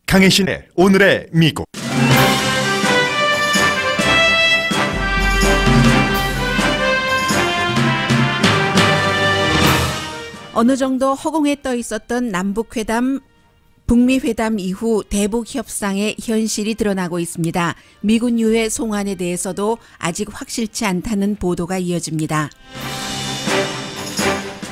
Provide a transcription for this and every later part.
강혜신의 오늘의 미국. 어느 정도 허공에 떠 있었던 남북회담, 북미회담 이후 대북협상의 현실이 드러나고 있습니다. 미군 유해 송환에 대해서도 아직 확실치 않다는 보도가 이어집니다.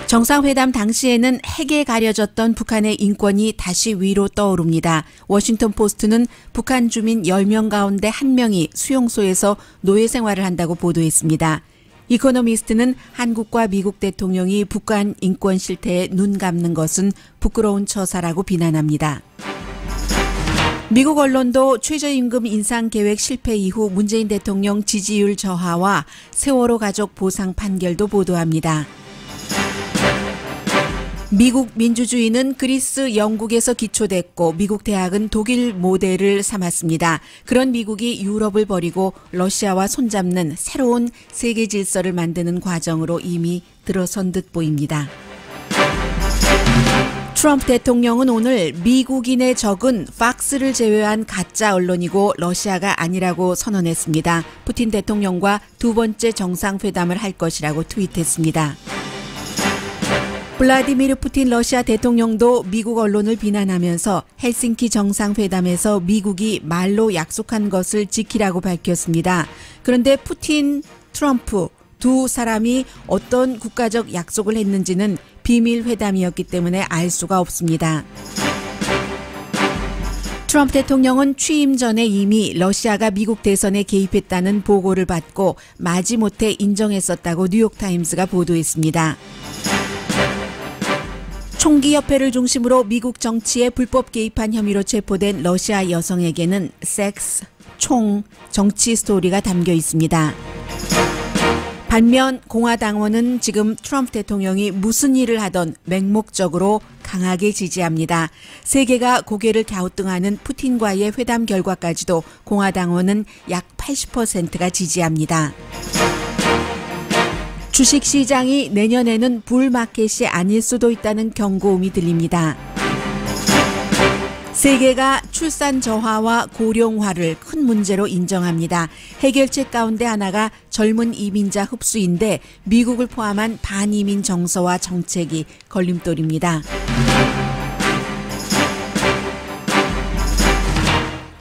정상회담 당시에는 핵에 가려졌던 북한의 인권이 다시 위로 떠오릅니다. 워싱턴 포스트는 북한 주민 10명 가운데 1명이 수용소에서 노예 생활을 한다고 보도했습니다. 이코노미스트는 한국과 미국 대통령이 북한 인권 실태에 눈 감는 것은 부끄러운 처사라고 비난합니다. 미국 언론도 최저임금 인상 계획 실패 이후 문재인 대통령 지지율 저하와 세월호 가족 보상 판결도 보도합니다. 미국 민주주의는 그리스, 영국에서 기초됐고 미국 대학은 독일 모델을 삼았습니다. 그런 미국이 유럽을 버리고 러시아와 손잡는 새로운 세계 질서를 만드는 과정으로 이미 들어선 듯 보입니다. 트럼프 대통령은 오늘 미국인의 적은 팍스를 제외한 가짜 언론이고 러시아가 아니라고 선언했습니다. 푸틴 대통령과 두 번째 정상회담을 할 것이라고 트윗했습니다. 블라디미르 푸틴 러시아 대통령도 미국 언론을 비난하면서 헬싱키 정상회담에서 미국이 말로 약속한 것을 지키라고 밝혔습니다. 그런데 푸틴, 트럼프 두 사람이 어떤 국가적 약속을 했는지는 비밀 회담이었기 때문에 알 수가 없습니다. 트럼프 대통령은 취임 전에 이미 러시아가 미국 대선에 개입했다는 보고를 받고 마지못해 인정했었다고 뉴욕타임스가 보도했습니다. 총기협회를 중심으로 미국 정치에 불법 개입한 혐의로 체포된 러시아 여성에게는 섹스, 총, 정치 스토리가 담겨 있습니다. 반면 공화당원은 지금 트럼프 대통령이 무슨 일을 하던 맹목적으로 강하게 지지합니다. 세계가 고개를 갸우뚱하는 푸틴과의 회담 결과까지도 공화당원은 약 80%가 지지합니다. 주식시장이 내년에는 불마켓이 아닐 수도 있다는 경고음이 들립니다. 세계가 출산 저하와 고령화를 큰 문제로 인정합니다. 해결책 가운데 하나가 젊은 이민자 흡수인데 미국을 포함한 반이민 정서와 정책이 걸림돌입니다.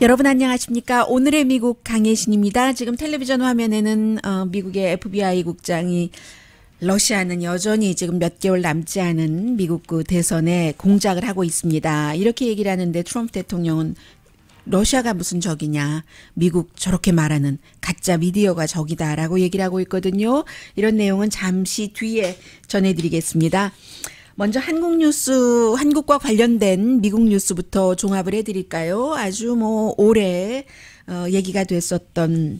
여러분 안녕하십니까? 오늘의 미국 강혜신입니다. 지금 텔레비전 화면에는 미국의 FBI 국장이 러시아는 여전히 지금 몇 개월 남지 않은 미국 그 대선에 공작을 하고 있습니다. 이렇게 얘기를 하는데 트럼프 대통령은 러시아가 무슨 적이냐. 미국 저렇게 말하는 가짜 미디어가 적이다라고 얘기를 하고 있거든요. 이런 내용은 잠시 뒤에 전해드리겠습니다. 먼저 한국 뉴스, 한국과 관련된 미국 뉴스부터 종합을 해드릴까요? 아주 오래 얘기가 됐었던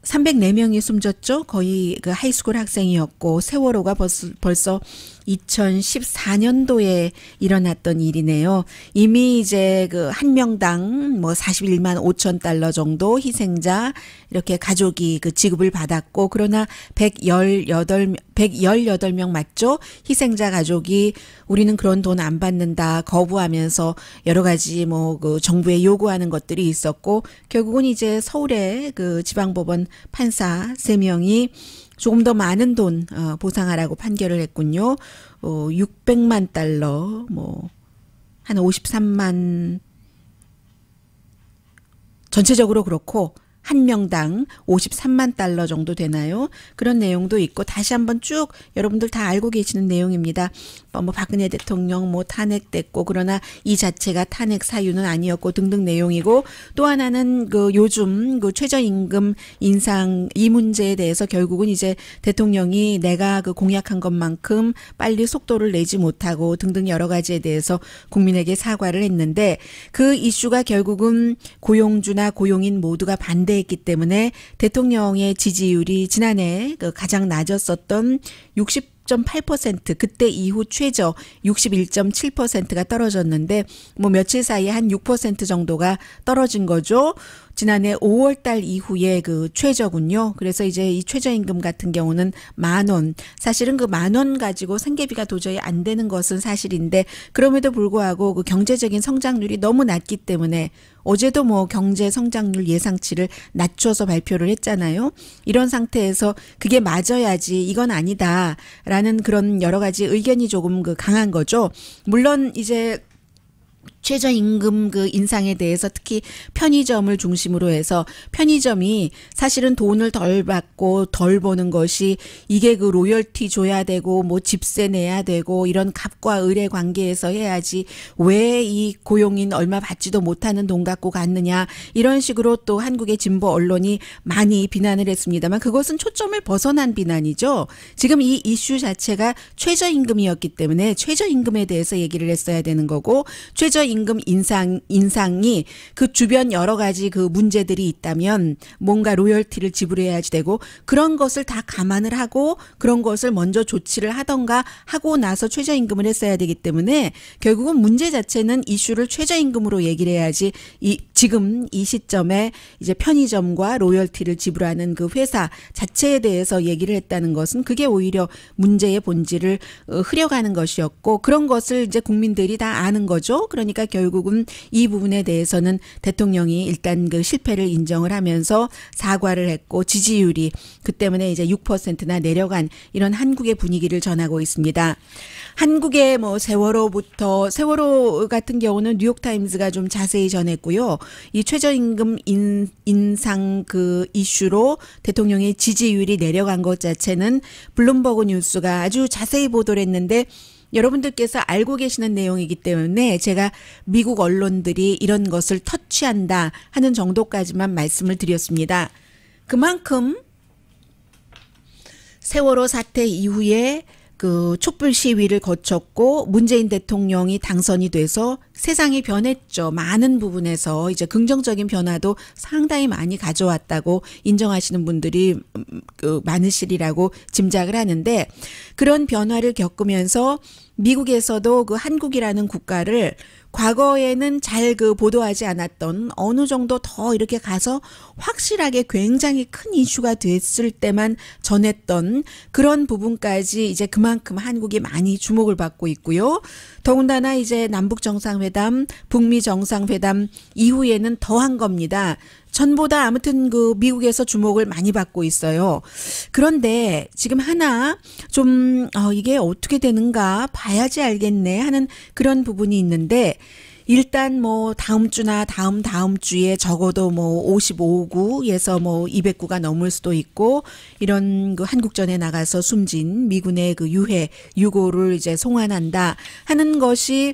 304명이 숨졌죠. 거의 그 하이스쿨 학생이었고 세월호가 벌써 2014년도에 일어났던 일이네요. 이미 이제 그 한 명당 41만 5천 달러 정도 희생자 이렇게 가족이 그 지급을 받았고 그러나 118명 맞죠? 희생자 가족이 우리는 그런 돈 안 받는다 거부하면서 여러 가지 그 정부에 요구하는 것들이 있었고 결국은 이제 서울의 그 지방법원 판사 3명이 조금 더 많은 돈 보상하라고 판결을 했군요. 600만 달러, 한 53만, 전체적으로 그렇고 한 명당 53만 달러 정도 되나요? 그런 내용도 있고 다시 한번 쭉 여러분들 다 알고 계시는 내용입니다. 박근혜 대통령 탄핵됐고 그러나 이 자체가 탄핵 사유는 아니었고 등등 내용이고 또 하나는 그 요즘 그 최저임금 인상 이 문제에 대해서 결국은 이제 대통령이 내가 그 공약한 것만큼 빨리 속도를 내지 못하고 등등 여러 가지에 대해서 국민에게 사과를 했는데 그 이슈가 결국은 고용주나 고용인 모두가 반대했기 때문에 대통령의 지지율이 지난해 그 가장 낮았었던 60.8% 그때 이후 최저 61.7%가 떨어졌는데 며칠 사이에 한 6% 정도가 떨어진 거죠. 지난해 5월 달 이후에 그 최저군요. 그래서 이제 이 최저임금 같은 경우는 10,000원. 사실은 그 10,000원 가지고 생계비가 도저히 안 되는 것은 사실인데 그럼에도 불구하고 그 경제적인 성장률이 너무 낮기 때문에 어제도 뭐 경제 성장률 예상치를 낮춰서 발표를 했잖아요. 이런 상태에서 그게 맞아야지 이건 아니다라는 그런 여러 가지 의견이 조금 그 강한 거죠. 물론 이제 최저임금 그 인상에 대해서 특히 편의점을 중심으로 해서 편의점이 사실은 돈을 덜 받고 덜 버는 것이 이게 그 로열티 줘야 되고 뭐 집세 내야 되고 이런 갑과 을의 관계에서 해야지 왜 이 고용인 얼마 받지도 못하는 돈 갖고 갔느냐 이런 식으로 또 한국의 진보 언론이 많이 비난을 했습니다만 그것은 초점을 벗어난 비난이죠. 지금 이 이슈 자체가 최저임금이었기 때문에 최저임금에 대해서 얘기를 했어야 되는 거고 최저임금 인상이 그 주변 여러 가지 그 문제들이 있다면 뭔가 로열티를 지불해야지 되고 그런 것을 다 감안을 하고 그런 것을 먼저 조치를 하던가 하고 나서 최저임금을 했어야 되기 때문에 결국은 문제 자체는 이슈를 최저임금으로 얘기를 해야지 지금 이 시점에 이제 편의점과 로열티를 지불하는 그 회사 자체에 대해서 얘기를 했다는 것은 그게 오히려 문제의 본질을 흐려가는 것이었고 그런 것을 이제 국민들이 다 아는 거죠. 그러니까 결국은 이 부분에 대해서는 대통령이 일단 그 실패를 인정을 하면서 사과를 했고 지지율이 그 때문에 이제 6%나 내려간 이런 한국의 분위기를 전하고 있습니다. 한국의 뭐 세월호 같은 경우는 뉴욕타임즈가 좀 자세히 전했고요. 이 최저임금 인상 그 이슈로 대통령의 지지율이 내려간 것 자체는 블룸버그 뉴스가 아주 자세히 보도를 했는데 여러분들께서 알고 계시는 내용이기 때문에 제가 미국 언론들이 이런 것을 터치한다 하는 정도까지만 말씀을 드렸습니다. 그만큼 세월호 사태 이후에 그 촛불 시위를 거쳤고 문재인 대통령이 당선이 돼서 세상이 변했죠. 많은 부분에서 이제 긍정적인 변화도 상당히 많이 가져왔다고 인정하시는 분들이 많으시리라고 짐작을 하는데 그런 변화를 겪으면서 미국에서도 그 한국이라는 국가를 과거에는 잘 그 보도하지 않았던 어느 정도 더 이렇게 가서 확실하게 굉장히 큰 이슈가 됐을 때만 전했던 그런 부분까지 이제 그만큼 한국이 많이 주목을 받고 있고요. 더군다나 이제 남북 정상회담, 북미 정상회담 이후에는 더한 겁니다. 전보다 아무튼 그 미국에서 주목을 많이 받고 있어요. 그런데 지금 하나 좀 이게 어떻게 되는가 봐야지 알겠네 하는 그런 부분이 있는데 일단 뭐 다음 주나 다음 주에 적어도 뭐 55구에서 뭐 200구가 넘을 수도 있고 이런 그 한국전에 나가서 숨진 미군의 그 유고를 이제 송환한다 하는 것이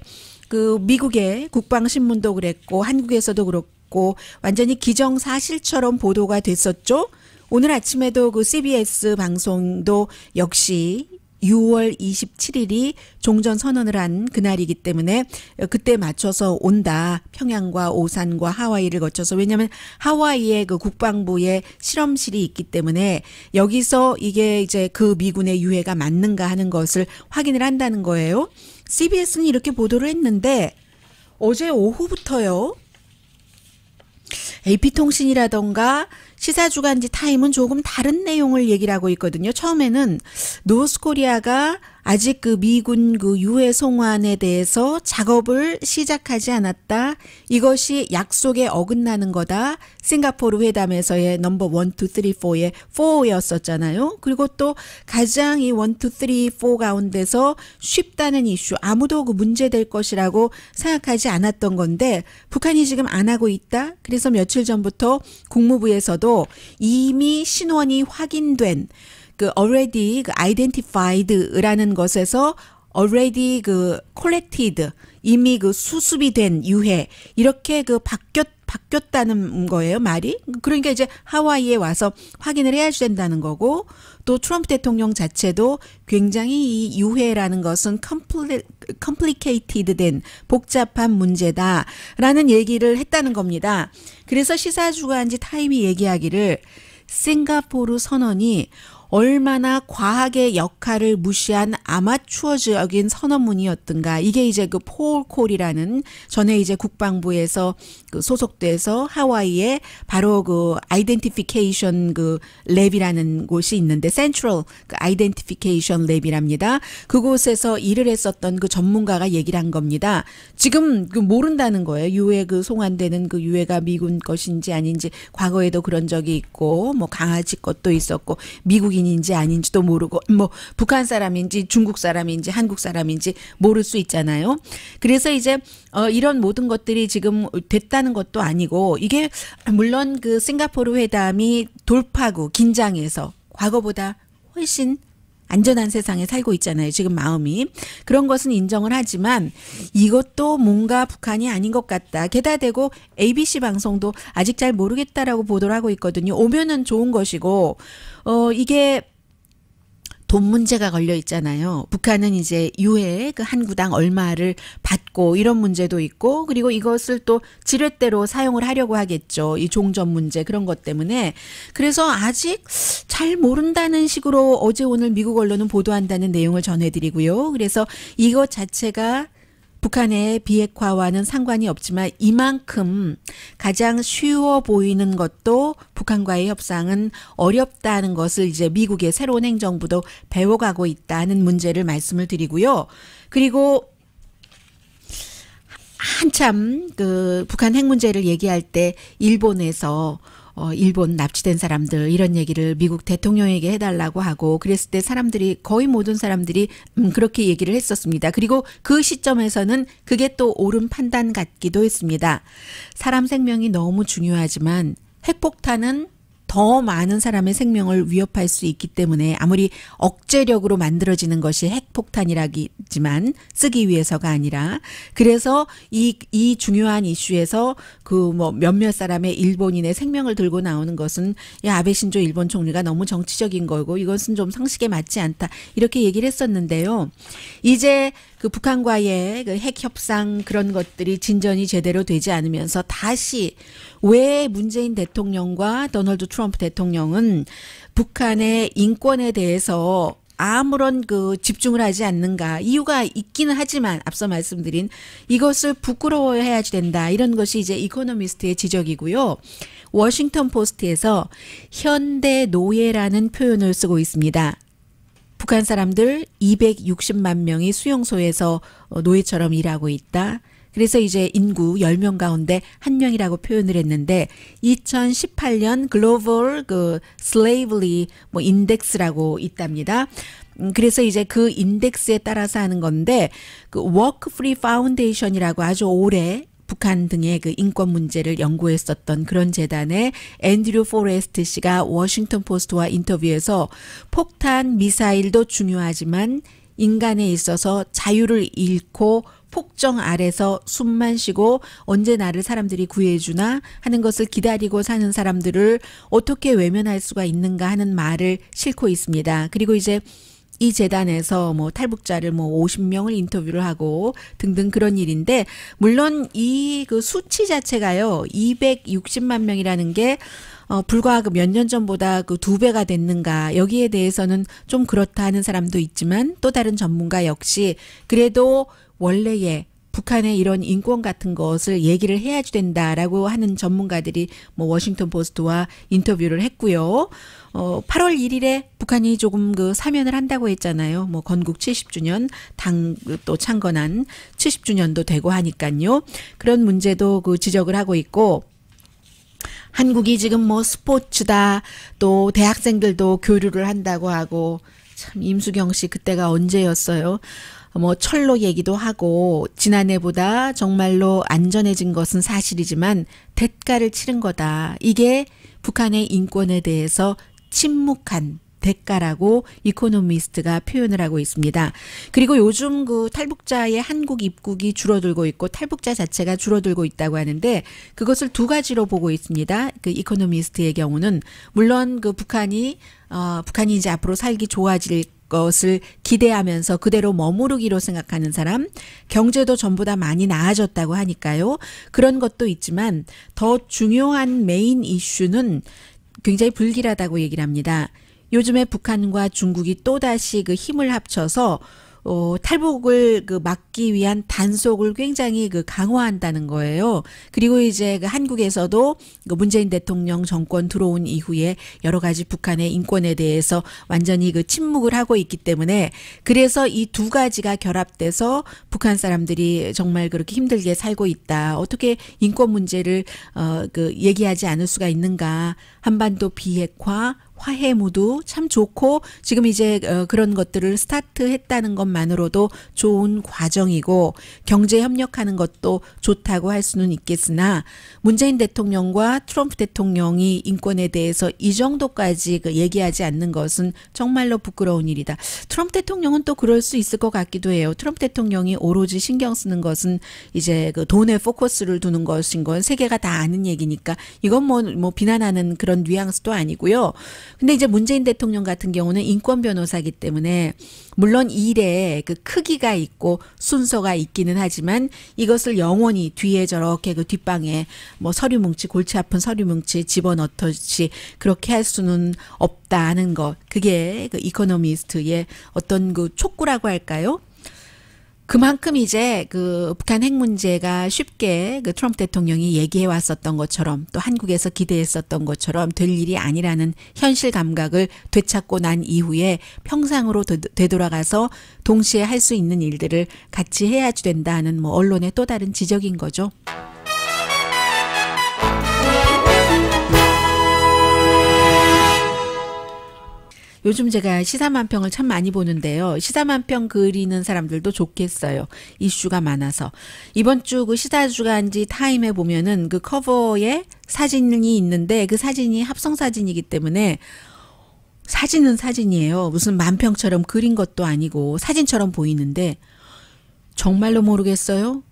그 미국의 국방신문도 그랬고 한국에서도 그렇고 완전히 기정사실처럼 보도가 됐었죠. 오늘 아침에도 그 CBS 방송도 역시 6월 27일이 종전선언을 한 그날이기 때문에 그때 맞춰서 온다. 평양과 오산과 하와이를 거쳐서 왜냐하면 하와이에 그 국방부의 실험실이 있기 때문에 여기서 이게 이제 그 미군의 유해가 맞는가 하는 것을 확인을 한다는 거예요. CBS는 이렇게 보도를 했는데 어제 오후부터요. AP통신이라던가 시사주간지 타임은 조금 다른 내용을 얘기를 하고 있거든요. 처음에는 노스코리아가 아직 그 미군 그 유해 송환에 대해서 작업을 시작하지 않았다. 이것이 약속에 어긋나는 거다. 싱가포르 회담에서의 넘버 1, 2, 3, 4의 4였었잖아요. 그리고 또 가장 이 1, 2, 3, 4 가운데서 쉽다는 이슈 아무도 그 문제될 것이라고 생각하지 않았던 건데 북한이 지금 안 하고 있다. 그래서 며칠 전부터 국무부에서도 이미 신원이 확인된 그 already 그 identified라는 것에서 already 그 collected 이미 그 수습이 된 유해 이렇게 그 바뀌었다는 거예요, 말이. 그러니까 이제 하와이에 와서 확인을 해야 된다는 거고 또 트럼프 대통령 자체도 굉장히 이 유해라는 것은 complicated 된 복잡한 문제다라는 얘기를 했다는 겁니다. 그래서 시사주간지 타임이 얘기하기를 싱가포르 선언이 얼마나 과학의 역할을 무시한 아마추어적인 선언문이었던가. 이게 이제 그 폴 콜이라는 전에 이제 국방부에서 그 소속돼서 하와이에 바로 그 아이덴티피케이션 그 랩이라는 곳이 있는데 센트럴 그 아이덴티피케이션 랩이랍니다. 그곳에서 일을 했었던 그 전문가가 얘기를 한 겁니다. 지금 그 모른다는 거예요. 유해 그 송환되는 그 유해가 미군 것인지 아닌지 과거에도 그런 적이 있고 뭐 강아지 것도 있었고 미국인인지 아닌지도 모르고 뭐 북한 사람인지 중국 사람인지 한국 사람인지 모를 수 있잖아요. 그래서 이제 이런 모든 것들이 지금 됐다는 것도 아니고 이게 물론 그 싱가포르 회담이 돌파구 긴장해서 과거보다 훨씬 안전한 세상에 살고 있잖아요. 지금 마음이. 그런 것은 인정을 하지만 이것도 뭔가 북한이 아닌 것 같다. 게다 대고 ABC 방송도 아직 잘 모르겠다라고 보도를 하고 있거든요. 오면은 좋은 것이고 이게 돈 문제가 걸려 있잖아요. 북한은 이제 유해 그 한 구당 얼마를 받고 이런 문제도 있고 그리고 이것을 또 지렛대로 사용을 하려고 하겠죠. 이 종전 문제 그런 것 때문에. 그래서 아직 잘 모른다는 식으로 어제 오늘 미국 언론은 보도한다는 내용을 전해드리고요. 그래서 이것 자체가 북한의 비핵화와는 상관이 없지만 이만큼 가장 쉬워 보이는 것도 북한과의 협상은 어렵다는 것을 이제 미국의 새로운 행정부도 배워가고 있다는 문제를 말씀을 드리고요. 그리고 한참 그 북한 핵 문제를 얘기할 때 일본에서 일본 납치된 사람들 이런 얘기를 미국 대통령에게 해달라고 하고 그랬을 때 사람들이 거의 모든 사람들이 그렇게 얘기를 했었습니다. 그리고 그 시점에서는 그게 또 옳은 판단 같기도 했습니다. 사람 생명이 너무 중요하지만 핵폭탄은 더 많은 사람의 생명을 위협할 수 있기 때문에 아무리 억제력으로 만들어지는 것이 핵폭탄이라지만 쓰기 위해서가 아니라 그래서 이 중요한 이슈에서 그 뭐 몇몇 사람의 일본인의 생명을 들고 나오는 것은 야 아베 신조 일본 총리가 너무 정치적인 거고 이것은 좀 상식에 맞지 않다 이렇게 얘기를 했었는데요. 이제 그 북한과의 그 핵 협상 그런 것들이 진전이 제대로 되지 않으면서 다시 왜 문재인 대통령과 도널드 트럼프 대통령은 북한의 인권에 대해서 아무런 그 집중을 하지 않는가 이유가 있기는 하지만 앞서 말씀드린 이것을 부끄러워해야지 된다 이런 것이 이제 이코노미스트의 지적이고요. 워싱턴 포스트에서 현대 노예라는 표현을 쓰고 있습니다. 북한 사람들 260만 명이 수용소에서 노예처럼 일하고 있다. 그래서 이제 인구 10명 가운데 1명이라고 표현을 했는데 2018년 글로벌 그 슬레이블리 뭐 인덱스라고 있답니다. 그래서 이제 그 인덱스에 따라서 하는 건데 그 워크 프리 파운데이션이라고 아주 오래 북한 등의 그 인권 문제를 연구했었던 그런 재단의 앤드류 포레스트 씨가 워싱턴 포스트와 인터뷰에서 폭탄 미사일도 중요하지만 인간에 있어서 자유를 잃고 폭정 아래서 숨만 쉬고 언제 나를 사람들이 구해주나 하는 것을 기다리고 사는 사람들을 어떻게 외면할 수가 있는가 하는 말을 싣고 있습니다. 그리고 이제 이 재단에서 뭐 탈북자를 뭐 50명을 인터뷰를 하고 등등 그런 일인데 물론 이 그 수치 자체가요 260만 명이라는 게 불과 그 몇 년 전보다 그 2배가 됐는가 여기에 대해서는 좀 그렇다 하는 사람도 있지만 또 다른 전문가 역시 그래도 원래의 북한의 이런 인권 같은 것을 얘기를 해야지 된다라고 하는 전문가들이 뭐 워싱턴 포스트와 인터뷰를 했고요. 8월 1일에 북한이 조금 그 사면을 한다고 했잖아요. 뭐 건국 70주년 당 또 창건한 70주년도 되고 하니까요. 그런 문제도 그 지적을 하고 있고 한국이 지금 뭐 스포츠다 또 대학생들도 교류를 한다고 하고 참 임수경 씨 그때가 언제였어요? 뭐 철로 얘기도 하고 지난해보다 정말로 안전해진 것은 사실이지만 대가를 치른 거다. 이게 북한의 인권에 대해서 침묵한 대가라고 이코노미스트가 표현을 하고 있습니다. 그리고 요즘 그 탈북자의 한국 입국이 줄어들고 있고 탈북자 자체가 줄어들고 있다고 하는데 그것을 두 가지로 보고 있습니다. 그 이코노미스트의 경우는 물론 그 북한이 이제 앞으로 살기 좋아질 것을 기대하면서 그대로 머무르기로 생각하는 사람, 경제도 전부 다 많이 나아졌다고 하니까요. 그런 것도 있지만 더 중요한 메인 이슈는 굉장히 불길하다고 얘기를 합니다. 요즘에 북한과 중국이 또다시 그 힘을 합쳐서 탈북을 그 막기 위한 단속을 굉장히 그 강화한다는 거예요. 그리고 이제 그 한국에서도 그 문재인 대통령 정권 들어온 이후에 여러 가지 북한의 인권에 대해서 완전히 그 침묵을 하고 있기 때문에 그래서 이 두 가지가 결합돼서 북한 사람들이 정말 그렇게 힘들게 살고 있다. 어떻게 인권 문제를 그 얘기하지 않을 수가 있는가. 한반도 비핵화 화해 무드 참 좋고 지금 이제 그런 것들을 스타트했다는 것만으로도 좋은 과정이고 경제 협력하는 것도 좋다고 할 수는 있겠으나 문재인 대통령과 트럼프 대통령이 인권에 대해서 이 정도까지 그 얘기하지 않는 것은 정말로 부끄러운 일이다. 트럼프 대통령은 또 그럴 수 있을 것 같기도 해요. 트럼프 대통령이 오로지 신경 쓰는 것은 이제 그 돈에 포커스를 두는 것인 건 세계가 다 아는 얘기니까 이건 뭐 비난하는 그런 뉘앙스도 아니고요. 근데 이제 문재인 대통령 같은 경우는 인권 변호사이기 때문에 물론 일에 그 크기가 있고 순서가 있기는 하지만 이것을 영원히 뒤에 저렇게 그 뒷방에 뭐 서류 뭉치 골치 아픈 서류 뭉치 집어넣듯이 그렇게 할 수는 없다는 것. 그게 그 이코노미스트의 어떤 그 촉구라고 할까요? 그만큼 이제 그 북한 핵 문제가 쉽게 그 트럼프 대통령이 얘기해 왔었던 것처럼 또 한국에서 기대했었던 것처럼 될 일이 아니라는 현실 감각을 되찾고 난 이후에 평상으로 되돌아가서 동시에 할 수 있는 일들을 같이 해야지 된다는 뭐 언론의 또 다른 지적인 거죠. 요즘 제가 시사만평을 참 많이 보는데요. 시사만평 그리는 사람들도 좋겠어요. 이슈가 많아서. 이번 주 그 시사주간지 타임에 보면은 그 커버에 사진이 있는데 그 사진이 합성사진이기 때문에 사진은 사진이에요. 무슨 만평처럼 그린 것도 아니고 사진처럼 보이는데 정말로 모르겠어요.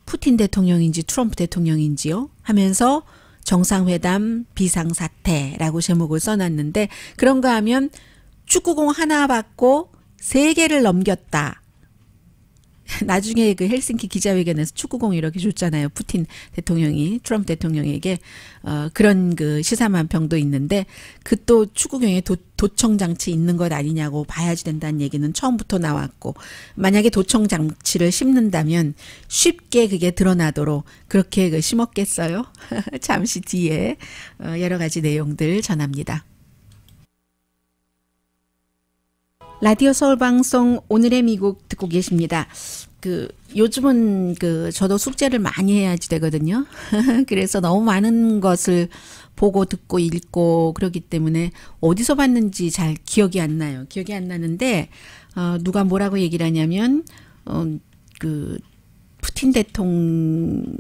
푸틴 대통령인지 트럼프 대통령인지요? 하면서 정상회담 비상사태라고 제목을 써놨는데 그런가 하면 축구공 하나 받고 3개를 넘겼다. 나중에 그 헬싱키 기자회견에서 축구공 이렇게 줬잖아요. 푸틴 대통령이 트럼프 대통령에게 그런 그 시사만평도 있는데 그 또 축구공에 도청장치 있는 것 아니냐고 봐야지 된다는 얘기는 처음부터 나왔고 만약에 도청장치를 심는다면 쉽게 그게 드러나도록 그렇게 그 심었겠어요. 잠시 뒤에 여러 가지 내용들 전합니다. 라디오 서울 방송 오늘의 미국 듣고 계십니다. 그 요즘은 그 저도 숙제를 많이 해야지 되거든요. 그래서 너무 많은 것을 보고 듣고 읽고 그러기 때문에 어디서 봤는지 잘 기억이 안 나요. 기억이 안 나는데 누가 뭐라고 얘기를 하냐면 그 푸틴 대통령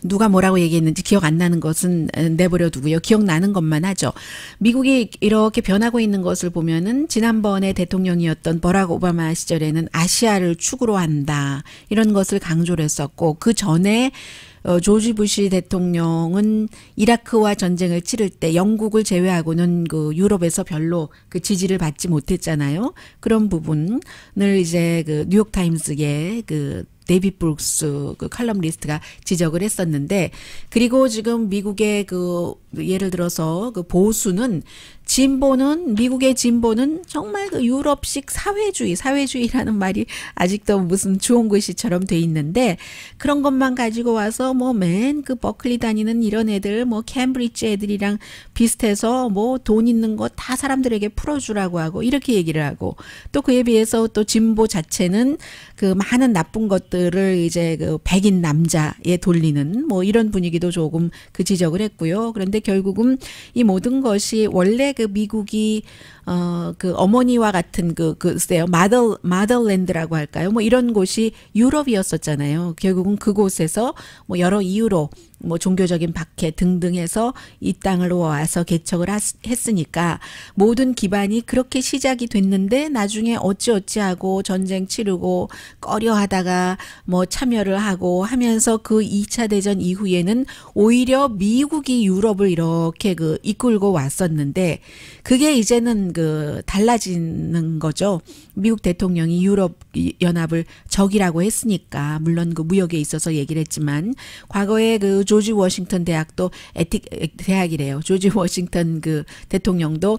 누가 뭐라고 얘기했는지 기억 안 나는 것은 내버려 두고요. 기억나는 것만 하죠. 미국이 이렇게 변하고 있는 것을 보면은 지난번에 대통령이었던 버락 오바마 시절에는 아시아를 축으로 한다. 이런 것을 강조를 했었고 그 전에 조지 부시 대통령은 이라크와 전쟁을 치를 때 영국을 제외하고는 그 유럽에서 별로 그 지지를 받지 못했잖아요. 그런 부분을 이제 그 뉴욕타임스의 그 데이빗 브룩스 그 칼럼니스트가 지적을 했었는데 그리고 지금 미국의 그 예를 들어서 그 보수는 진보는 미국의 진보는 정말 그 유럽식 사회주의라는 말이 아직도 무슨 주홍글씨처럼 돼 있는데 그런 것만 가지고 와서 뭐 맨 그 버클리 다니는 이런 애들 뭐 캠브리지 애들이랑 비슷해서 뭐 돈 있는 거 다 사람들에게 풀어주라고 하고 이렇게 얘기를 하고 또 그에 비해서 또 진보 자체는 그 많은 나쁜 것들을 이제 그 백인 남자에 돌리는 뭐 이런 분위기도 조금 그 지적을 했고요. 그런데 결국은 이 모든 것이 원래 그 미국이 그 어머니와 같은 글쎄요 마더랜드라고 할까요? 뭐 이런 곳이 유럽이었었잖아요. 결국은 그곳에서 뭐 여러 이유로 뭐 종교적인 박해 등등 해서 이 땅으로 와서 개척을 했으니까 모든 기반이 그렇게 시작이 됐는데 나중에 어찌어찌하고 전쟁 치르고 꺼려하다가 뭐 참여를 하고 하면서 그 2차 대전 이후에는 오히려 미국이 유럽을 이렇게 그 이끌고 왔었는데 그게 이제는 그 달라지는 거죠. 미국 대통령이 유럽 연합을 적이라고 했으니까 물론 그 무역에 있어서 얘기를 했지만 과거에 그 조지 워싱턴 대학도 대학이래요. 조지 워싱턴 그 대통령도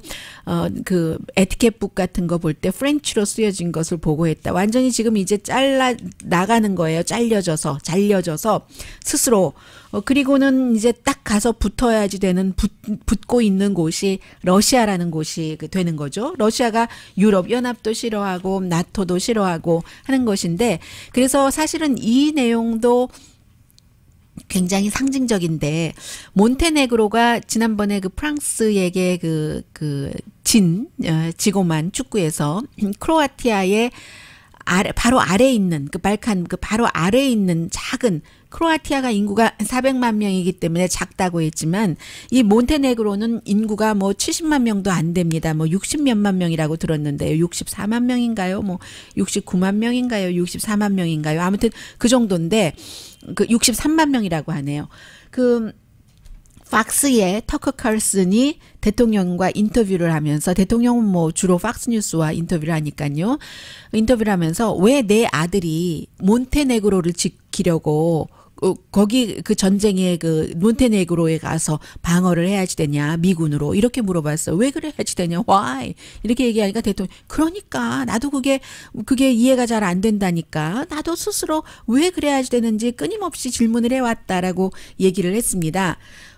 그 에티켓북 같은 거 볼 때 프렌치로 쓰여진 것을 보고했다. 완전히 지금 이제 잘라 나가는 거예요. 잘려져서 스스로. 그리고는 이제 딱 가서 붙어야지 되는 붙고 있는 곳이 러시아라는 곳이 되는 거죠. 러시아가 유럽 연합도 싫어하고 나토도 싫어하고 하는 것인데, 그래서 사실은 이 내용도 굉장히 상징적인데, 몬테네그로가 지난번에 그 프랑스에게 지고만 축구에서 크로아티아의 바로 아래에 있는 그 발칸 바로 아래에 있는 작은, 크로아티아가 인구가 400만 명이기 때문에 작다고 했지만 이 몬테네그로는 인구가 뭐 70만 명도 안 됩니다. 뭐 60몇만 명이라고 들었는데요. 64만 명인가요? 뭐 69만 명인가요? 64만 명인가요? 아무튼 그 정도인데 그 63만 명이라고 하네요. 그 팍스의 터커 칼슨이 대통령과 인터뷰를 하면서, 대통령은 뭐 주로 팍스뉴스와 인터뷰를 하니까요. 인터뷰를 하면서 왜 내 아들이 몬테네그로를 지키려고 거기 그 전쟁에 그 몬테네그로에 가서 방어를 해야지 되냐, 미군으로, 이렇게 물어봤어요. 왜 그래야지 되냐, why? 이렇게 얘기하니까 대통령, 그러니까 나도 그게 이해가 잘 안 된다니까, 나도 스스로 왜 그래야지 되는지 끊임없이 질문을 해왔다라고 얘기를 했습니다.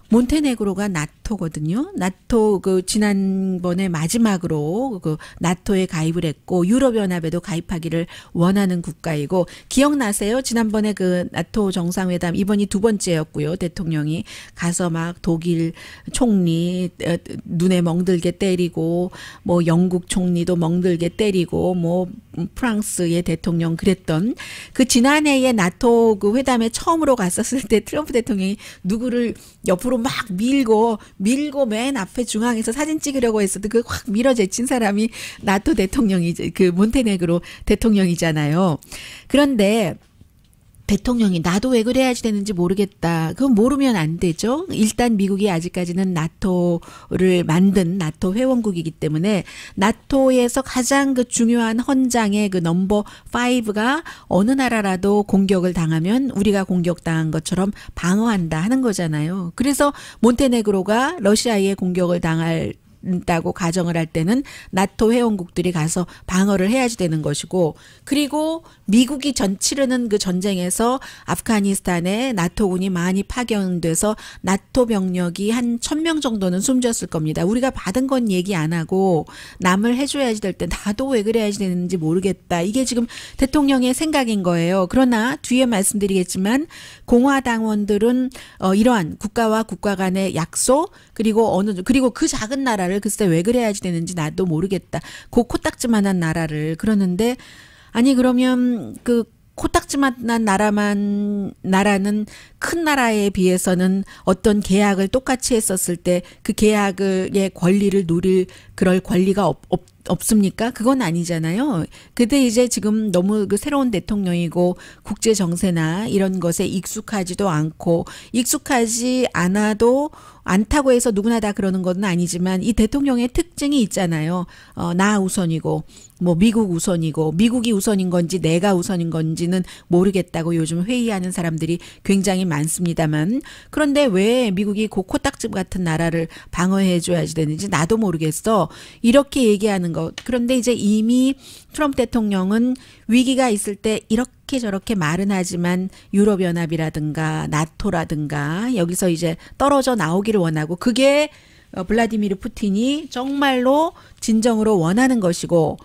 몬테네그로가 나토거든요. 나토 지난번에 마지막으로 나토에 가입을 했고 유럽연합에도 가입하기를 원하는 국가이고, 기억나세요? 지난번에 나토 정상회담, 이번이 두 번째였고요. 대통령이 가서 막 독일 총리 눈에 멍들게 때리고, 뭐 영국 총리도 멍들게 때리고, 뭐 프랑스의 대통령 그랬던 그 지난해에 나토 회담에 처음으로 갔었을 때 트럼프 대통령이 누구를 옆으로 막 밀고 맨 앞에 중앙에서 사진 찍으려고 했어도 확 밀어 제친 사람이 나토 대통령이 몬테네그로 대통령이잖아요. 그런데 대통령이 나도 왜 그래야지 되는지 모르겠다. 그건 모르면 안 되죠. 일단 미국이 아직까지는 나토를 만든 나토 회원국이기 때문에 나토에서 가장 중요한 헌장의 넘버 5가 어느 나라라도 공격을 당하면 우리가 공격당한 것처럼 방어한다 하는 거잖아요. 그래서 몬테네그로가 러시아의 공격을 당한다고 가정을 할 때는 나토 회원국들이 가서 방어를 해야지 되는 것이고, 그리고 미국이 치르는 그 전쟁에서 아프가니스탄에 나토군이 많이 파견돼서 나토 병력이 한 1000명 정도는 숨졌을 겁니다. 우리가 받은 건 얘기 안 하고 남을 해줘야지 될 때 나도 왜 그래야지 되는지 모르겠다. 이게 지금 대통령의 생각인 거예요. 그러나 뒤에 말씀드리겠지만 공화당원들은 이러한 국가와 국가 간의 약속, 그리고 그 작은 나라를 글쎄 왜 그래야지 되는지 나도 모르겠다. 코딱지만한 나라를 그러는데, 아니 그러면 코딱지만한 나라는 큰 나라에 비해서는 어떤 계약을 똑같이 했었을 때 그 계약의 권리를 누릴 그럴 권리가 없습니까? 그건 아니잖아요. 근데 이제 지금 너무 새로운 대통령이고 국제 정세나 이런 것에 익숙하지도 않고, 익숙하지 않다고 해서 누구나 다 그러는 건 아니지만 이 대통령의 특징이 있잖아요. 나 우선이고 뭐 미국 우선이고, 미국이 우선인 건지 내가 우선인 건지는 모르겠다고 요즘 회의하는 사람들이 굉장히 많습니다만, 그런데 왜 미국이 코딱지 같은 나라를 방어해 줘야지 되는지 나도 모르겠어, 이렇게 얘기하는 것. 그런데 이제 이미 트럼프 대통령은 위기가 있을 때 이렇게 저렇게 말은 하지만 유럽연합이라든가 나토라든가 여기서 이제 떨어져 나오기를 원하고, 그게 블라디미르 푸틴이 정말로 진정으로 원하는 것이고,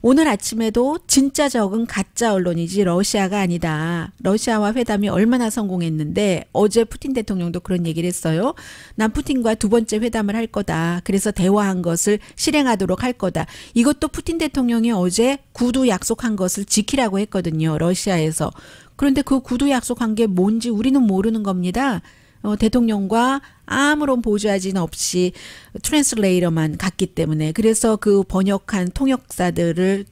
오늘 아침에도 진짜 적은 가짜 언론이지 러시아가 아니다. 러시아와 회담이 얼마나 성공했는데, 어제 푸틴 대통령도 그런 얘기를 했어요. 난 푸틴과 두 번째 회담을 할 거다. 그래서 대화한 것을 실행하도록 할 거다. 이것도 푸틴 대통령이 어제 구두 약속한 것을 지키라고 했거든요. 러시아에서. 그런데 그 구두 약속한 게 뭔지 우리는 모르는 겁니다. 대통령과 아무런 보좌진 없이 트랜슬레이터만 갔기 때문에 그래서 그 번역한 통역사를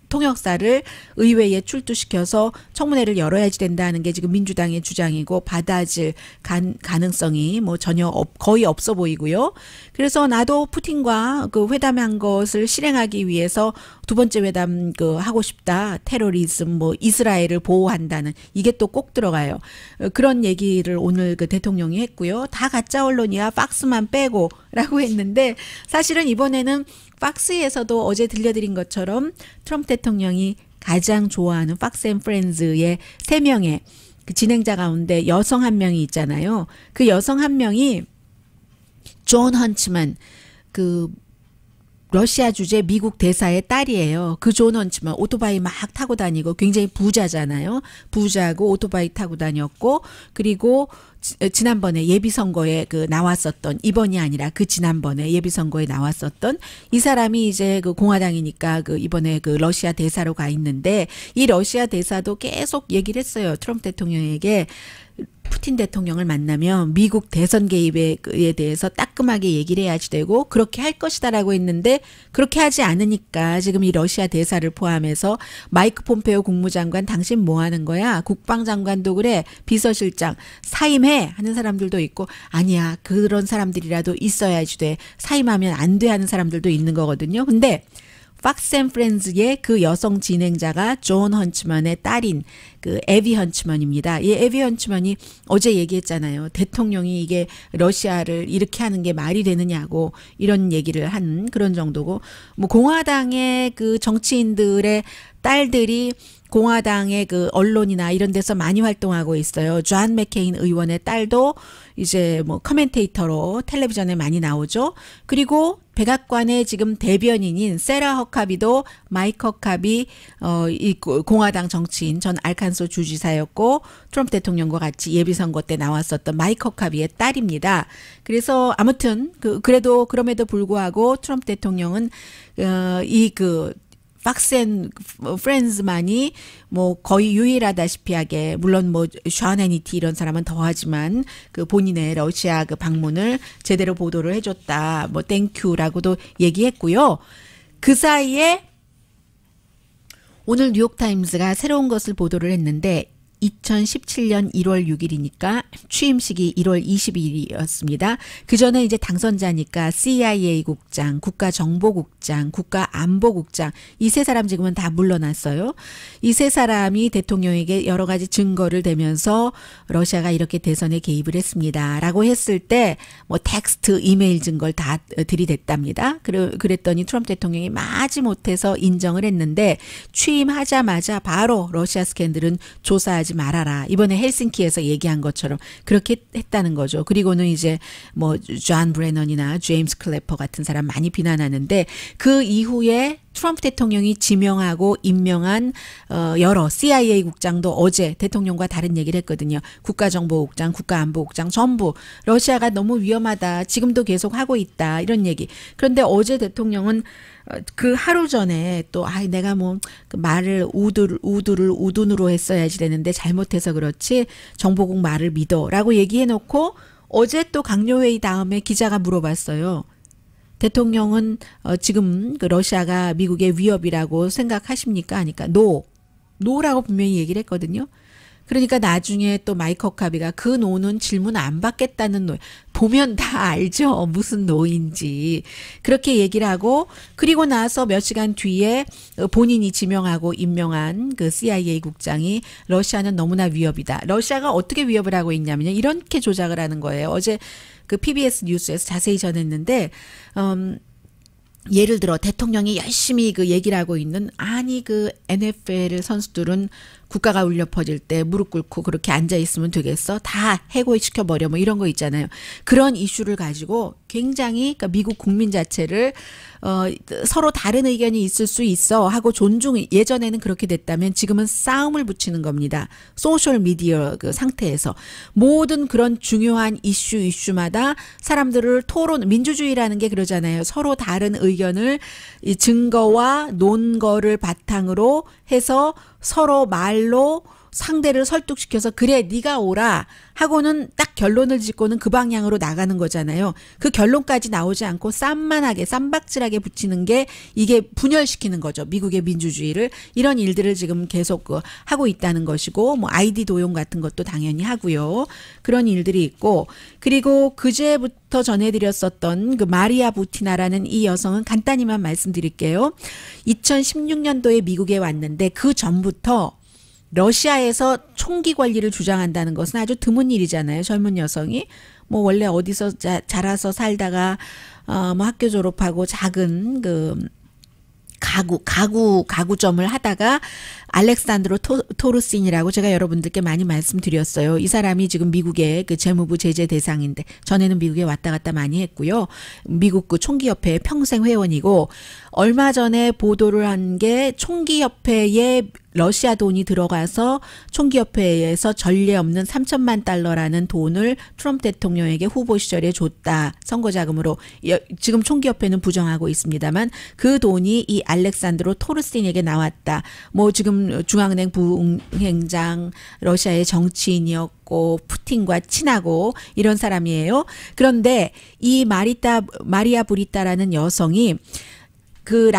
의회에 출두시켜서 청문회를 열어야지 된다는 게 지금 민주당의 주장이고 받아질 가능성이 뭐 전혀 거의 없어 보이고요. 그래서 나도 푸틴과 그 회담한 것을 실행하기 위해서 두 번째 회담 그 하고 싶다. 테러리즘 뭐 이스라엘을 보호한다는 이게 또 꼭 들어가요. 그런 얘기를 오늘 그 대통령이 했고요. 다 가짜 언론이야. 팍스만 빼고라고 했는데 사실은 이번에는 팍스에서도 어제 들려드린 것처럼 트럼프 대통령이 가장 좋아하는 팍스 앤 프렌즈의 3명의 그 진행자 가운데 여성 한 명이 있잖아요. 그 여성 한 명이 존 헌츠만 그 러시아 주재 미국 대사의 딸이에요. 그 존 헌츠만 오토바이 막 타고 다니고 굉장히 부자잖아요. 부자고 오토바이 타고 다녔고 그리고 지난번에 예비선거에 그 나왔었던 이번이 아니라 그 지난번에 예비선거에 나왔었던 이 사람이 이제 그 공화당이니까 그 이번에 그 러시아 대사로 가 있는데 이 러시아 대사도 계속 얘기를 했어요. 트럼프 대통령에게 푸틴 대통령을 만나면 미국 대선 개입에 대해서 따끔하게 얘기를 해야지 되고 그렇게 할 것이다라고 했는데 그렇게 하지 않으니까 지금 이 러시아 대사를 포함해서 마이크 폼페오 국무장관 당신 뭐 하는 거야? 국방장관도 그래. 비서실장 사임해 하는 사람들도 있고 아니야 그런 사람들이라도 있어야지 돼. 사임하면 안 돼 하는 사람들도 있는 거거든요. 근데 팍스 앤 프렌즈의 그 여성 진행자가 존 헌츠먼의 딸인 그 에비 헌츠먼입니다. 이 에비 헌츠먼이 어제 얘기했잖아요. 대통령이 이게 러시아를 이렇게 하는 게 말이 되느냐고 이런 얘기를 한 그런 정도고 뭐 공화당의 그 정치인들의 딸들이 공화당의 그 언론이나 이런 데서 많이 활동하고 있어요. 존 맥케인 의원의 딸도 이제 뭐 커멘테이터로 텔레비전에 많이 나오죠. 그리고 백악관의 지금 대변인인 세라 허카비도 마이크 허카비 이 공화당 정치인 전 알칸소 주지사였고 트럼프 대통령과 같이 예비선거 때 나왔었던 마이크 허카비의 딸입니다. 그래서 아무튼 그래도 그럼에도 불구하고 트럼프 대통령은 팍스 앤 프렌즈만이 뭐 거의 유일하다시피 하게 물론 뭐 션 해니티 이런 사람은 더하지만 그 본인의 러시아 그 방문을 제대로 보도를 해줬다. 뭐 땡큐라고도 얘기했고요. 그 사이에 오늘 뉴욕타임스가 새로운 것을 보도를 했는데 2017년 1월 6일이니까 취임식이 1월 20일이었습니다. 그 전에 이제 당선자니까 CIA 국장, 국가정보국장, 국가안보국장 이 세 사람 지금은 다 물러났어요. 이 세 사람이 대통령에게 여러 가지 증거를 대면서 러시아가 이렇게 대선에 개입을 했습니다. 라고 했을 때 뭐 텍스트, 이메일 증거를 다 들이댔답니다. 그랬더니 트럼프 대통령이 마지못해서 인정을 했는데 취임하자마자 바로 러시아 스캔들은 조사하지 말아라. 이번에 헬싱키에서 얘기한 것처럼 그렇게 했다는 거죠. 그리고는 이제 뭐 존 브레넌이나 제임스 클래퍼 같은 사람 많이 비난하는데 그 이후에 트럼프 대통령이 지명하고 임명한 여러 CIA 국장도 어제 대통령과 다른 얘기를 했거든요. 국가정보국장, 국가안보국장 전부 러시아가 너무 위험하다. 지금도 계속 하고 있다. 이런 얘기. 그런데 어제 대통령은 그 하루 전에 또 내가 뭐 그 말을 우둔으로 했어야지 되는데 잘못해서 그렇지 정보국 말을 믿어라고 얘기해놓고 어제 또 강요회의 다음에 기자가 물어봤어요. 대통령은 지금 그 러시아가 미국의 위협이라고 생각하십니까? 하니까 노라고 분명히 얘기를 했거든요. 그러니까 나중에 또 마이크 허카비가 그 노는 질문 안 받겠다는 노. 보면 다 알죠. 무슨 노인지. 그렇게 얘기를 하고 그리고 나서 몇 시간 뒤에 본인이 지명하고 임명한 그 CIA 국장이 러시아는 너무나 위협이다. 러시아가 어떻게 위협을 하고 있냐면요. 이렇게 조작을 하는 거예요. 어제 그 PBS 뉴스에서 자세히 전했는데 예를 들어 대통령이 열심히 그 얘기를 하고 있는 그 NFL 선수들은 국가가 울려 퍼질 때 무릎 꿇고 그렇게 앉아 있으면 되겠어? 다 해고시켜버려 뭐 이런 거 있잖아요. 그런 이슈를 가지고 굉장히 그러니까 미국 국민 자체를 서로 다른 의견이 있을 수 있어 하고 예전에는 그렇게 됐다면 지금은 싸움을 붙이는 겁니다. 소셜 미디어 그 상태에서 모든 그런 중요한 이슈마다 사람들을 민주주의라는 게 그러잖아요. 서로 다른 의견을 이 증거와 논거를 바탕으로 해서 서로 말로 상대를 설득시켜서 그래 네가 오라 하고는 딱 결론을 짓고는 그 방향으로 나가는 거잖아요. 그 결론까지 나오지 않고 쌈만하게 쌈박질하게 붙이는 게 이게 분열시키는 거죠. 미국의 민주주의를. 이런 일들을 지금 계속 하고 있다는 것이고 뭐 아이디 도용 같은 것도 당연히 하고요. 그런 일들이 있고 그리고 그제부터 전해드렸었던 그 마리아 부티나라는 이 여성은 간단히만 말씀드릴게요. 2016년도에 미국에 왔는데 그 전부터 러시아에서 총기 권리를 주장한다는 것은 아주 드문 일이잖아요. 젊은 여성이 뭐 원래 어디서 자라서 살다가 뭐 학교 졸업하고 작은 그 가구점을 하다가 알렉산드로 토르신이라고 제가 여러분들께 많이 말씀드렸어요. 이 사람이 지금 미국의 그 재무부 제재 대상인데 전에는 미국에 왔다 갔다 많이 했고요. 미국 그 총기협회의 평생 회원이고 얼마 전에 보도를 한 게 총기협회에 러시아 돈이 들어가서 총기협회에서 전례 없는 3천만 달러라는 돈을 트럼프 대통령에게 후보 시절에 줬다. 선거자금으로. 지금 총기협회는 부정하고 있습니다만 그 돈이 이 알렉산드로 토르신에게 나왔다. 뭐 지금 중앙은행 부행장, 러시아의 정치인이었고 푸틴과 친하고 이런 사람이에요. 그런데 이 마리아 부리타라는 여성이 그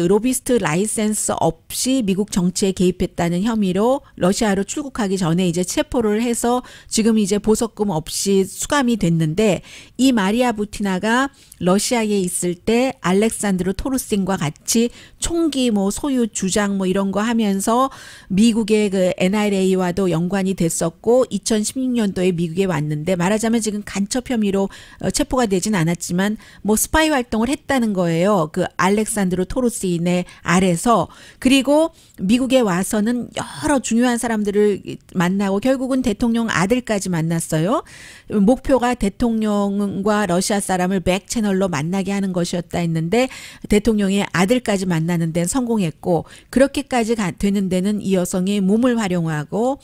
로비스트 라이센스 없이 미국 정치에 개입했다는 혐의로 러시아로 출국하기 전에 이제 체포를 해서 지금 이제 보석금 없이 수감이 됐는데 이 마리아 부티나가 러시아에 있을 때 알렉산드로 토르신과 같이 총기 뭐 소유 주장 뭐 이런 거 하면서 미국의 그 NRA와도 연관이 됐었고 2016년도에 미국에 왔는데 말하자면 지금 간첩 혐의로 체포가 되진 않았지만 뭐 스파이 활동을 했다는 거예요. 그 알렉산드로 토르신의 아래서. 그리고 미국에 와서는 여러 중요한 사람들을 만나고 결국은 대통령 아들까지 만났어요. 목표가 대통령과 러시아 사람을 백 채널로 만나게 하는 것이었다 했는데 대통령의 아들까지 만나는 데는 성공했고 그렇게까지 되는 데는 이 여성이 몸을 활용하고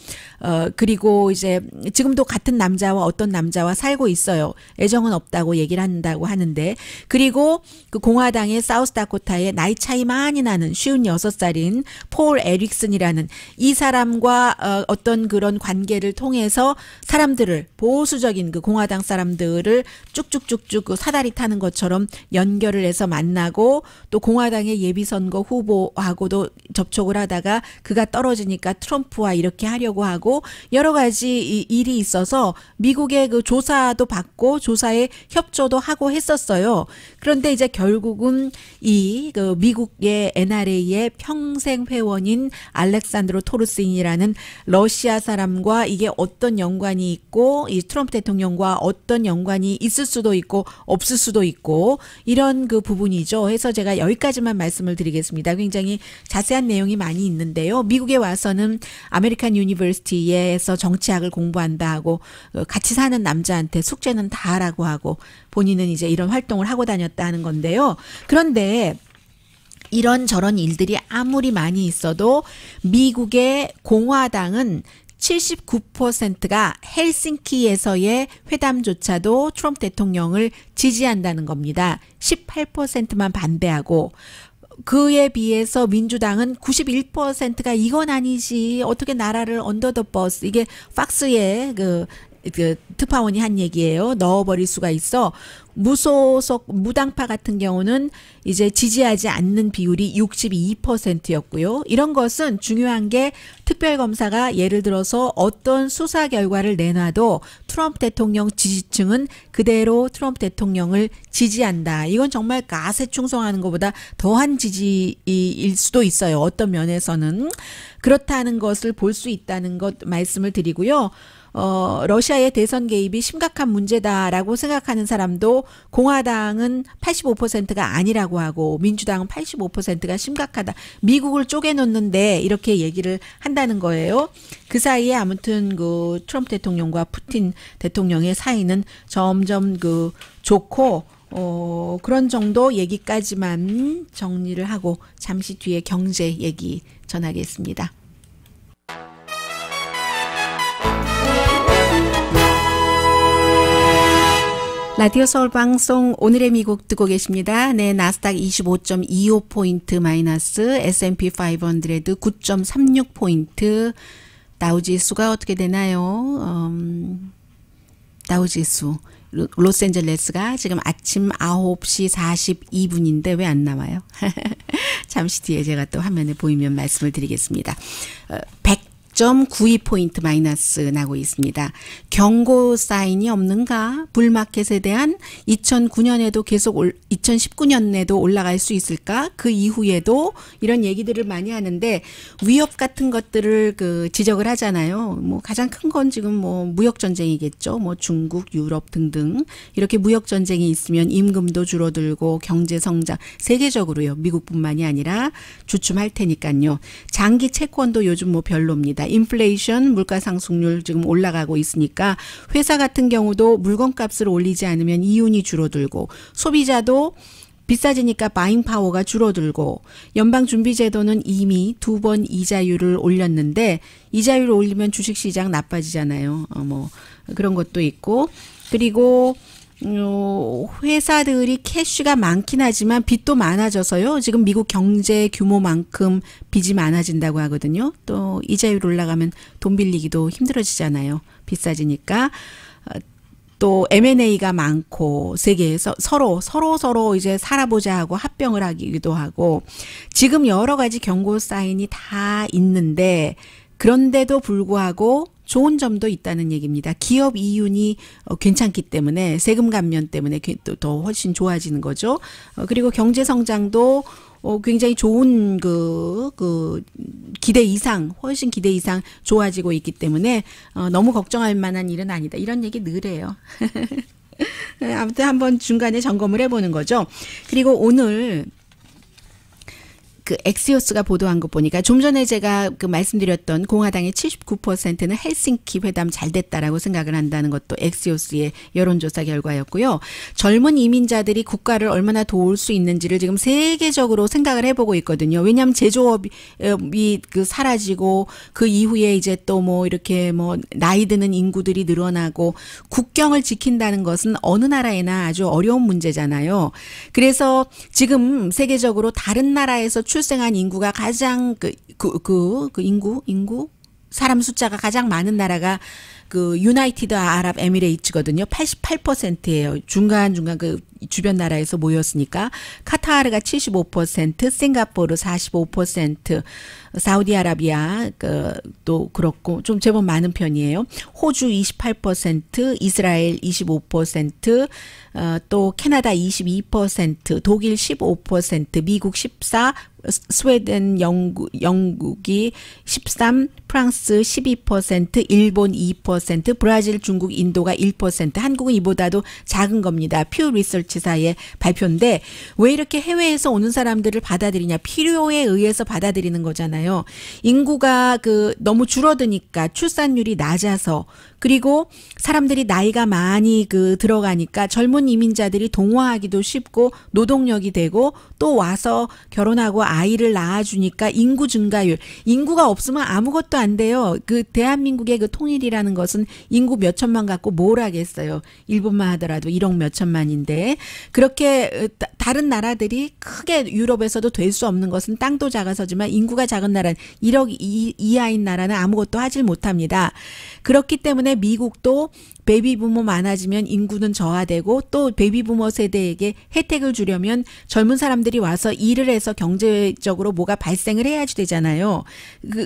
그리고 이제 지금도 같은 남자와 어떤 남자와 살고 있어요. 애정은 없다고 얘기를 한다고 하는데 그리고 그 공화당의 사우스다코타에 나이 차이 많이 나는 56살인 폴 에릭슨이라는 이 사람과 어떤 그런 관계를 통해서 사람들을 보수적인 그 공화당 사람들을 쭉쭉쭉쭉 그 사다리 타는 것처럼 연결을 해서 만나고 또 공화당의 예비선거 후보하고도 접촉을 하다가 그가 떨어지니까 트럼프와 이렇게 하려고 하고 여러 가지 일이 있어서 미국의 그 조사도 받고 조사에 협조도 하고 했었어요. 그런데 이제 결국은 이 그 미국의 NRA의 평생 회원인 알렉산드로 토르신이라는 러시아 사람과 이게 어떤 연관이 있고 이 트럼프 대통령과 어떤 연관이 있을 수도 있고 없을 수도 있고 이런 그 부분이죠. 해서 제가 여기까지만 말씀을 드리겠습니다. 굉장히 자세한 내용이 많이 있는데요. 미국에 와서는 아메리칸 유니버시티에서 정치학을 공부한다 하고 같이 사는 남자한테 숙제는 다 하라고 하고 본인은 이제 이런 활동을 하고 다녔다 하는 건데요. 그런데 이런저런 일들이 아무리 많이 있어도 미국의 공화당은 79%가 헬싱키에서의 회담조차도 트럼프 대통령을 지지한다는 겁니다. 18%만 반대하고 그에 비해서 민주당은 91%가 이건 아니지 어떻게 나라를 언더 더 버스 이게 팍스의 그 특파원이 한 얘기예요. 넣어버릴 수가 있어. 무소속 무당파 같은 경우는 이제 지지하지 않는 비율이 62%였고요. 이런 것은 중요한 게 특별검사가 예를 들어서 어떤 수사 결과를 내놔도 트럼프 대통령 지지층은 그대로 트럼프 대통령을 지지한다. 이건 정말 가세 충성하는 것보다 더한 지지일 수도 있어요. 어떤 면에서는. 그렇다는 것을 볼 수 있다는 것 말씀을 드리고요. 러시아의 대선 개입이 심각한 문제다라고 생각하는 사람도 공화당은 85%가 아니라고 하고 민주당은 85%가 심각하다. 미국을 쪼개놓는데 이렇게 얘기를 한다는 거예요. 그 사이에 아무튼 그 트럼프 대통령과 푸틴 대통령의 사이는 점점 그 좋고 그런 정도 얘기까지만 정리를 하고 잠시 뒤에 경제 얘기 전하겠습니다. 라디오 서울 방송 오늘의 미국 듣고 계십니다. 네, 나스닥 25.25포인트 마이너스, S&P 500 9.36포인트, 다우지수가 어떻게 되나요? 다우지수. 로스앤젤레스가 지금 아침 9시 42분인데 왜 안 나와요? 잠시 뒤에 제가 또 화면에 보이면 말씀을 드리겠습니다. 100.92포인트 마이너스 나고 있습니다. 경고 사인이 없는가? 불마켓에 대한 2009년에도 계속 2019년에도 올라갈 수 있을까? 그 이후에도 이런 얘기들을 많이 하는데 위협 같은 것들을 지적을 하잖아요. 뭐 가장 큰 건 지금 뭐 무역 전쟁이겠죠. 뭐 중국, 유럽 등등 이렇게 무역 전쟁이 있으면 임금도 줄어들고 경제 성장 세계적으로요. 미국뿐만이 아니라 주춤할 테니까요. 장기 채권도 요즘 뭐 별로입니다. 인플레이션, 물가 상승률 지금 올라가고 있으니까 회사 같은 경우도 물건값을 올리지 않으면 이윤이 줄어들고 소비자도 비싸지니까 바잉 파워가 줄어들고 연방준비제도는 이미 2번 이자율을 올렸는데 이자율을 올리면 주식시장 나빠지잖아요. 뭐 그런 것도 있고 그리고 회사들이 캐시가 많긴 하지만 빚도 많아져서요. 지금 미국 경제 규모만큼 빚이 많아진다고 하거든요. 또 이자율 올라가면 돈 빌리기도 힘들어지잖아요. 비싸지니까. 또 M&A가 많고 세계에서 서로 이제 살아보자 하고 합병을 하기도 하고 지금 여러 가지 경고 사인이 다 있는데 그런데도 불구하고 좋은 점도 있다는 얘기입니다. 기업 이윤이 괜찮기 때문에 세금 감면 때문에 더 훨씬 좋아지는 거죠. 그리고 경제 성장도 굉장히 좋은 기대 이상, 훨씬 기대 이상 좋아지고 있기 때문에 너무 걱정할 만한 일은 아니다. 이런 얘기 늘 해요. 아무튼 한번 중간에 점검을 해보는 거죠. 그리고 오늘 엑시오스가 보도한 거 보니까 좀 전에 제가 말씀드렸던 공화당의 79%는 헬싱키 회담 잘 됐다라고 생각을 한다는 것도 엑시오스의 여론조사 결과였고요. 젊은 이민자들이 국가를 얼마나 도울 수 있는지를 지금 세계적으로 생각을 해보고 있거든요. 왜냐하면 제조업이 사라지고 그 이후에 이제 또 뭐 이렇게 뭐 나이 드는 인구들이 늘어나고 국경을 지킨다는 것은 어느 나라에나 아주 어려운 문제잖아요. 그래서 지금 세계적으로 다른 나라에서 출생한 인구가 가장 인구 사람 숫자가 가장 많은 나라가 유나이티드 아랍 에미레이츠거든요. 88%예요. 중간 주변 나라에서 모였으니까 카타르가 75%, 싱가포르 45%, 사우디아라비아 또 그렇고 좀 제법 많은 편이에요. 호주 28%, 이스라엘 25%, 또 캐나다 22%, 독일 15%, 미국 14%, 스웨덴, 영국이 13%, 프랑스 12%, 일본 2%, 브라질, 중국, 인도가 1%, 한국은 이보다도 작은 겁니다. 퓨 리서치사의 발표인데 왜 이렇게 해외에서 오는 사람들을 받아들이냐? 필요에 의해서 받아들이는 거잖아요. 인구가 너무 줄어드니까 출산율이 낮아서 그리고 사람들이 나이가 많이 들어가니까 젊은 이민자들이 동화하기도 쉽고 노동력이 되고 또 와서 결혼하고 아이를 낳아주니까 인구 증가율. 인구가 없으면 아무것도 안 돼요. 대한민국의 통일이라는 것은 인구 몇 천만 갖고 뭘 하겠어요. 일본만 하더라도 1억 몇 천만인데 그렇게 다른 나라들이 크게 유럽에서도 될 수 없는 것은 땅도 작아서지만 인구가 작은 나라는 1억 이하인 나라는 아무것도 하질 못합니다. 그렇기 때문에 미국도 베이비부모 많아지면 인구는 저하되고 또 베이비부모 세대에게 혜택을 주려면 젊은 사람들이 와서 일을 해서 경제적으로 뭐가 발생을 해야지 되잖아요.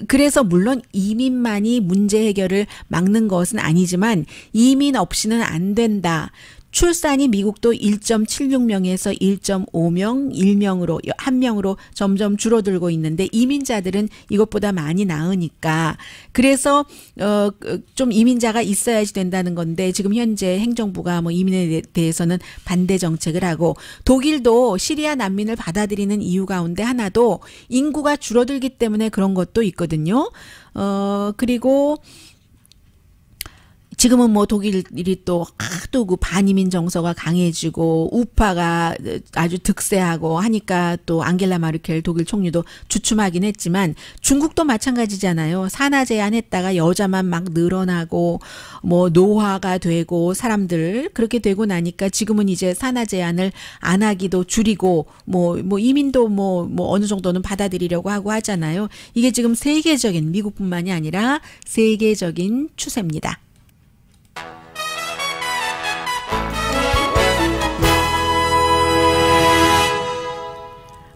그래서 물론 이민만이 문제 해결을 막는 것은 아니지만 이민 없이는 안 된다. 출산이 미국도 1.76명에서 1.5명, 1명으로, 1명으로 점점 줄어들고 있는데 이민자들은 이것보다 많이 나으니까 그래서 좀 이민자가 있어야지 된다는 건데 지금 현재 행정부가 뭐 이민에 대해서는 반대 정책을 하고 독일도 시리아 난민을 받아들이는 이유 가운데 하나도 인구가 줄어들기 때문에 그런 것도 있거든요. 그리고 지금은 뭐 독일이 또 하도 그 반이민 정서가 강해지고 우파가 아주 득세하고 하니까 또 앙겔라 마르켈 독일 총리도 주춤하긴 했지만 중국도 마찬가지잖아요. 산하 제한했다가 여자만 막 늘어나고 뭐 노화가 되고 사람들 그렇게 되고 나니까 지금은 이제 산하 제한을 안 하기도 줄이고 뭐 이민도 뭐 어느 정도는 받아들이려고 하고 하잖아요. 이게 지금 세계적인 미국뿐만이 아니라 세계적인 추세입니다.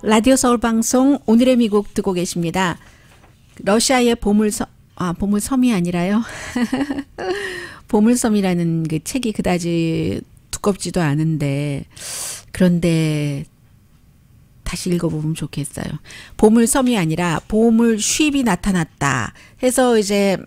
라디오 서울 방송 오늘의 미국 듣고 계십니다. 러시아의 보물섬이 아니라요. 보물섬이라는 그 책이 그다지 두껍지도 않은데 그런데 다시 읽어보면 좋겠어요. 보물섬이 아니라 보물쉽이 나타났다 해서 이제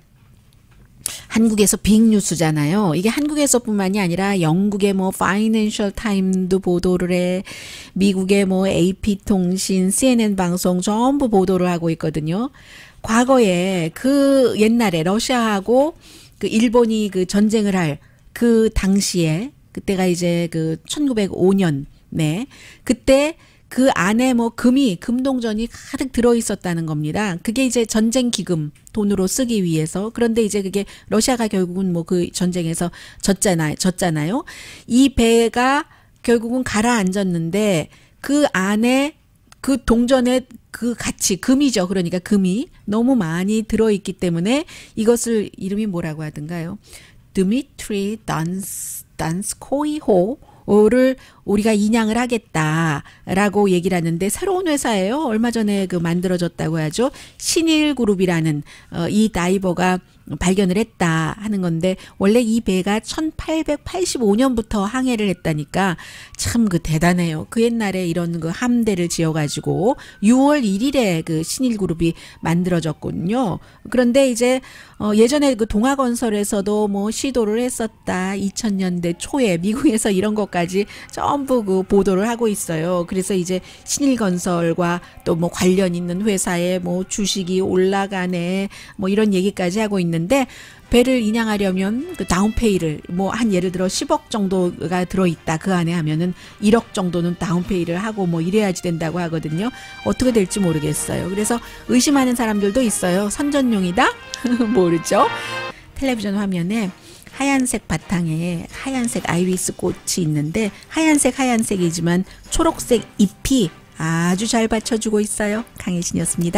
한국에서 빅뉴스잖아요. 이게 한국에서뿐만이 아니라 영국의 뭐 파이낸셜 타임도 보도를 해, 미국의 뭐 AP통신, CNN 방송 전부 보도를 하고 있거든요. 과거에 그 옛날에 러시아하고 그 일본이 그 전쟁을 할 그 당시에 그때가 이제 그 1905년 네 그때 그 안에 뭐 금동전이 가득 들어 있었다는 겁니다. 그게 이제 전쟁 기금 돈으로 쓰기 위해서. 그런데 이제 그게 러시아가 결국은 뭐 그 전쟁에서 졌잖아요. 이 배가 결국은 가라앉았는데 그 안에 그 동전의 그 가치, 금이죠. 그러니까 금이 너무 많이 들어 있기 때문에 이것을 이름이 뭐라고 하던가요? 드미트리 단스코이호를 우리가 인양을 하겠다라고 얘기를 하는데 새로운 회사예요. 얼마 전에 그 만들어졌다고 하죠. 신일그룹이라는 이 다이버가 발견을 했다 하는 건데 원래 이 배가 1885년부터 항해를 했다니까 참 그 대단해요. 그 옛날에 이런 그 함대를 지어가지고 6월 1일에 그 신일그룹이 만들어졌거든요. 그런데 이제 예전에 그 동아건설에서도 뭐 시도를 했었다. 2000년대 초에 미국에서 이런 것까지 전부 그 보도를 하고 있어요. 그래서 이제 신일건설과 또 뭐 관련 있는 회사에 뭐 주식이 올라가네 뭐 이런 얘기까지 하고 있는데 배를 인양하려면 그 다운페이를 뭐 한 예를 들어 10억 정도가 들어있다 그 안에 하면은 1억 정도는 다운페이를 하고 뭐 이래야지 된다고 하거든요. 어떻게 될지 모르겠어요. 그래서 의심하는 사람들도 있어요. 선전용이다? 모르죠. 텔레비전 화면에 하얀색 바탕에 하얀색 아이리스 꽃이 있는데 하얀색이지만 초록색 잎이 아주 잘 받쳐주고 있어요. 강혜신이었습니다.